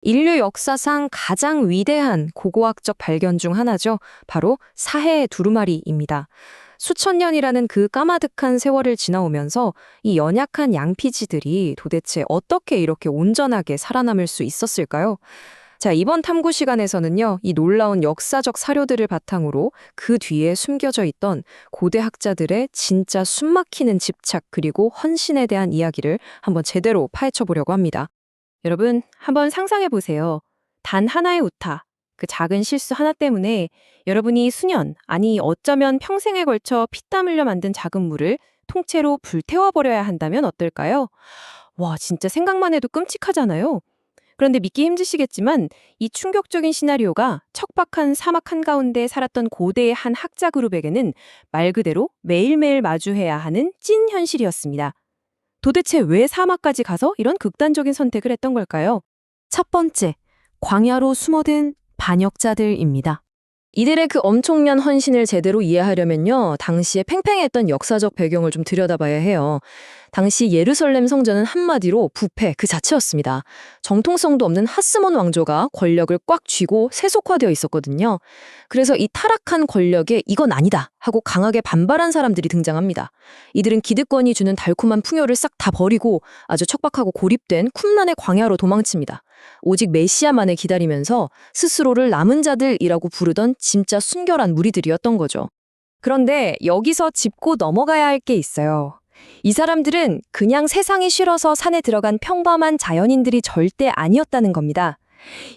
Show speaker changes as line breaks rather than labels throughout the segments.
인류 역사상 가장 위대한 고고학적 발견 중 하나죠. 바로 사해의 두루마리입니다. 수천 년이라는 그 까마득한 세월을 지나오면서 이 연약한 양피지들이 도대체 어떻게 이렇게 온전하게 살아남을 수 있었을까요? 자, 이번 탐구 시간에서는요, 이 놀라운 역사적 사료들을 바탕으로 그 뒤에 숨겨져 있던 고대 학자들의 진짜 숨막히는 집착 그리고 헌신에 대한 이야기를 한번 제대로 파헤쳐 보려고 합니다. 여러분, 한번 상상해 보세요. 단 하나의 오타, 그 작은 실수 하나 때문에 여러분이 수년, 아니 어쩌면 평생에 걸쳐 피땀 흘려 만든 작은 물을 통째로 불태워버려야 한다면 어떨까요? 와, 진짜 생각만 해도 끔찍하잖아요. 그런데 믿기 힘드시겠지만 이 충격적인 시나리오가 척박한 사막 한가운데 살았던 고대의 한 학자 그룹에게는 말 그대로 매일매일 마주해야 하는 찐 현실이었습니다. 도대체 왜 사막까지 가서 이런 극단적인 선택을 했던 걸까요? 첫 번째, 광야로 숨어든 반역자들입니다. 이들의 그 엄청난 헌신을 제대로 이해하려면요, 당시에 팽팽했던 역사적 배경을 좀 들여다봐야 해요. 당시 예루살렘 성전은 한마디로 부패 그 자체였습니다. 정통성도 없는 하스몬 왕조가 권력을 꽉 쥐고 세속화되어 있었거든요. 그래서 이 타락한 권력에 이건 아니다 하고 강하게 반발한 사람들이 등장합니다. 이들은 기득권이 주는 달콤한 풍요를 싹 다 버리고 아주 척박하고 고립된 쿰란의 광야로 도망칩니다. 오직 메시아만을 기다리면서 스스로를 남은 자들이라고 부르던 진짜 순결한 무리들이었던 거죠. 그런데 여기서 짚고 넘어가야 할 게 있어요. 이 사람들은 그냥 세상이 싫어서 산에 들어간 평범한 자연인들이 절대 아니었다는 겁니다.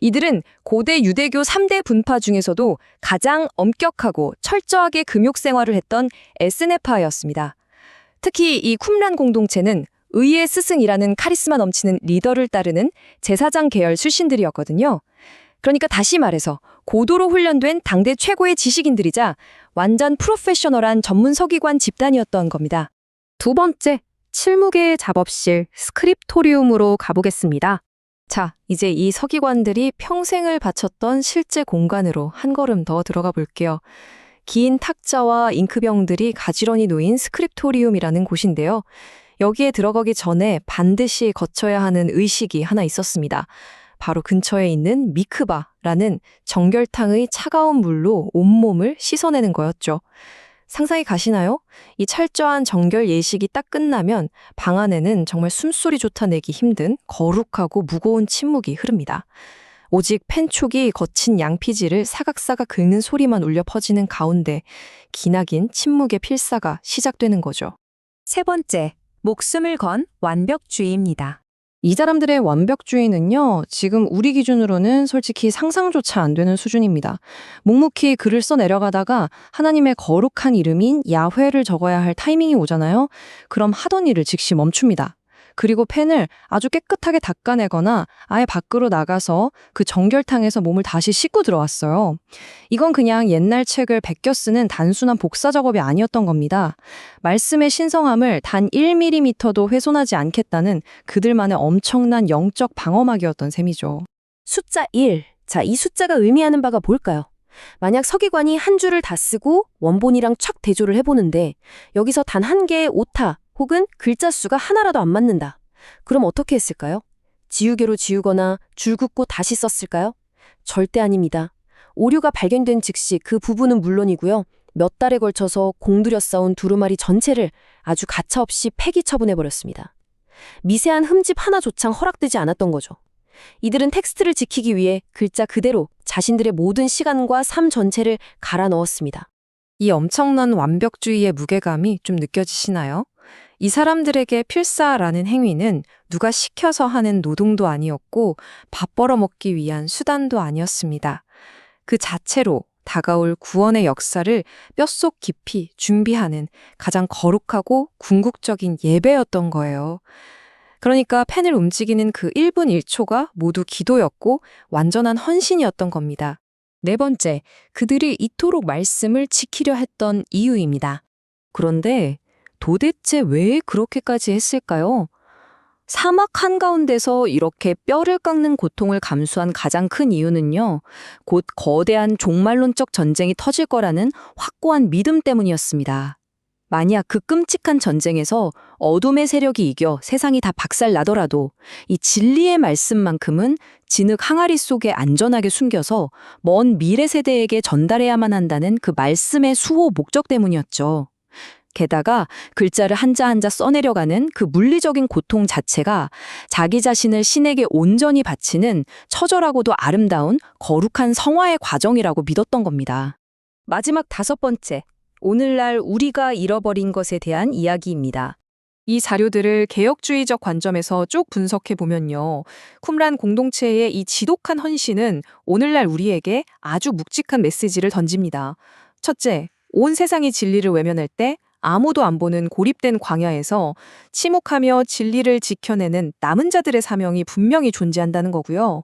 이들은 고대 유대교 3대 분파 중에서도 가장 엄격하고 철저하게 금욕 생활을 했던 에스네파였습니다. 특히 이 쿰란 공동체는 의의 스승이라는 카리스마 넘치는 리더를 따르는 제사장 계열 출신들이었거든요. 그러니까 다시 말해서 고도로 훈련된 당대 최고의 지식인들이자 완전 프로페셔널한 전문 서기관 집단이었던 겁니다. 두 번째, 칠무계의 작업실 스크립토리움으로 가보겠습니다. 자, 이제 이 서기관들이 평생을 바쳤던 실제 공간으로 한 걸음 더 들어가 볼게요. 긴 탁자와 잉크병들이 가지런히 놓인 스크립토리움이라는 곳인데요. 여기에 들어가기 전에 반드시 거쳐야 하는 의식이 하나 있었습니다. 바로 근처에 있는 미크바라는 정결탕의 차가운 물로 온몸을 씻어내는 거였죠. 상상이 가시나요? 이 철저한 정결 예식이 딱 끝나면 방 안에는 정말 숨소리조차 내기 힘든 거룩하고 무거운 침묵이 흐릅니다. 오직 펜촉이 거친 양피지를 사각사각 긁는 소리만 울려 퍼지는 가운데 기나긴 침묵의 필사가 시작되는 거죠. 세 번째, 목숨을 건 완벽주의입니다. 이 사람들의 완벽주의는요, 지금 우리 기준으로는 솔직히 상상조차 안 되는 수준입니다. 묵묵히 글을 써 내려가다가 하나님의 거룩한 이름인 야훼를 적어야 할 타이밍이 오잖아요. 그럼 하던 일을 즉시 멈춥니다. 그리고 펜을 아주 깨끗하게 닦아내거나 아예 밖으로 나가서 그 정결탕에서 몸을 다시 씻고 들어왔어요. 이건 그냥 옛날 책을 베껴 쓰는 단순한 복사 작업이 아니었던 겁니다. 말씀의 신성함을 단 1mm도 훼손하지 않겠다는 그들만의 엄청난 영적 방어막이었던 셈이죠. 숫자 1. 자, 이 숫자가 의미하는 바가 뭘까요? 만약 서기관이 한 줄을 다 쓰고 원본이랑 척 대조를 해보는데 여기서 단 한 개의 오타 혹은 글자 수가 하나라도 안 맞는다. 그럼 어떻게 했을까요? 지우개로 지우거나 줄 긋고 다시 썼을까요? 절대 아닙니다. 오류가 발견된 즉시 그 부분은 물론이고요. 몇 달에 걸쳐서 공들여 쌓은 두루마리 전체를 아주 가차없이 폐기 처분해버렸습니다. 미세한 흠집 하나조차 허락되지 않았던 거죠. 이들은 텍스트를 지키기 위해 글자 그대로 자신들의 모든 시간과 삶 전체를 갈아 넣었습니다. 이 엄청난 완벽주의의 무게감이 좀 느껴지시나요? 이 사람들에게 필사라는 행위는 누가 시켜서 하는 노동도 아니었고 밥 벌어먹기 위한 수단도 아니었습니다. 그 자체로 다가올 구원의 역사를 뼛속 깊이 준비하는 가장 거룩하고 궁극적인 예배였던 거예요. 그러니까 펜을 움직이는 그 1분 1초가 모두 기도였고 완전한 헌신이었던 겁니다. 네 번째, 그들이 이토록 말씀을 지키려 했던 이유입니다. 그런데 도대체 왜 그렇게까지 했을까요? 사막 한가운데서 이렇게 뼈를 깎는 고통을 감수한 가장 큰 이유는요, 곧 거대한 종말론적 전쟁이 터질 거라는 확고한 믿음 때문이었습니다. 만약 그 끔찍한 전쟁에서 어둠의 세력이 이겨 세상이 다 박살나더라도 이 진리의 말씀만큼은 진흙 항아리 속에 안전하게 숨겨서 먼 미래 세대에게 전달해야만 한다는 그 말씀의 수호 목적 때문이었죠. 게다가 글자를 한자 한자 써내려가는 그 물리적인 고통 자체가 자기 자신을 신에게 온전히 바치는 처절하고도 아름다운 거룩한 성화의 과정이라고 믿었던 겁니다. 마지막 5번째, 오늘날 우리가 잃어버린 것에 대한 이야기입니다. 이 자료들을 개혁주의적 관점에서 쭉 분석해 보면요. 쿰란 공동체의 이 지독한 헌신은 오늘날 우리에게 아주 묵직한 메시지를 던집니다. 첫째, 온 세상이 진리를 외면할 때 아무도 안 보는 고립된 광야에서 침묵하며 진리를 지켜내는 남은 자들의 사명이 분명히 존재한다는 거고요.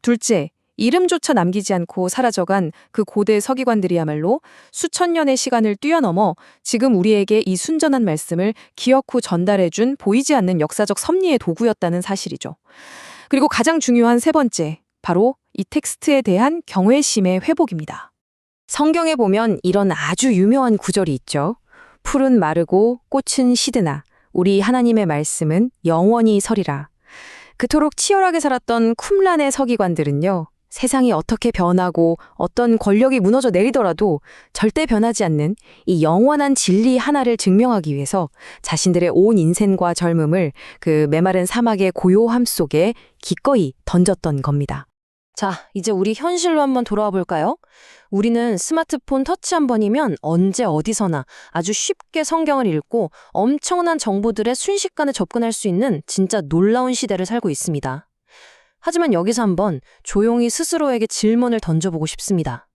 둘째, 이름조차 남기지 않고 사라져간 그 고대 서기관들이야말로 수천 년의 시간을 뛰어넘어 지금 우리에게 이 순전한 말씀을 기억 후 전달해준 보이지 않는 역사적 섭리의 도구였다는 사실이죠. 그리고 가장 중요한 3번째, 바로 이 텍스트에 대한 경외심의 회복입니다. 성경에 보면 이런 아주 유명한 구절이 있죠. 풀은 마르고 꽃은 시드나 우리 하나님의 말씀은 영원히 서리라. 그토록 치열하게 살았던 쿰란의 서기관들은요. 세상이 어떻게 변하고 어떤 권력이 무너져 내리더라도 절대 변하지 않는 이 영원한 진리 하나를 증명하기 위해서 자신들의 온 인생과 젊음을 그 메마른 사막의 고요함 속에 기꺼이 던졌던 겁니다. 자, 이제 우리 현실로 한번 돌아와 볼까요? 우리는 스마트폰 터치 한 번이면 언제 어디서나 아주 쉽게 성경을 읽고 엄청난 정보들에 순식간에 접근할 수 있는 진짜 놀라운 시대를 살고 있습니다. 하지만 여기서 한번 조용히 스스로에게 질문을 던져보고 싶습니다.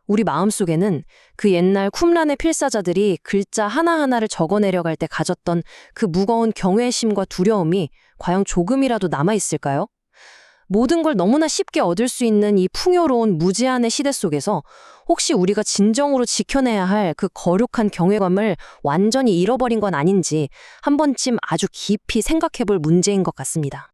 우리 마음속에는 그 옛날 쿰란의 필사자들이 글자 하나하나를 적어내려갈 때 가졌던 그 무거운 경외심과 두려움이 과연 조금이라도 남아있을까요? 모든 걸 너무나 쉽게 얻을 수 있는 이 풍요로운 무제한의 시대 속에서 혹시 우리가 진정으로 지켜내야 할 그 거룩한 경외감을 완전히 잃어버린 건 아닌지 한 번쯤 아주 깊이 생각해 볼 문제인 것 같습니다.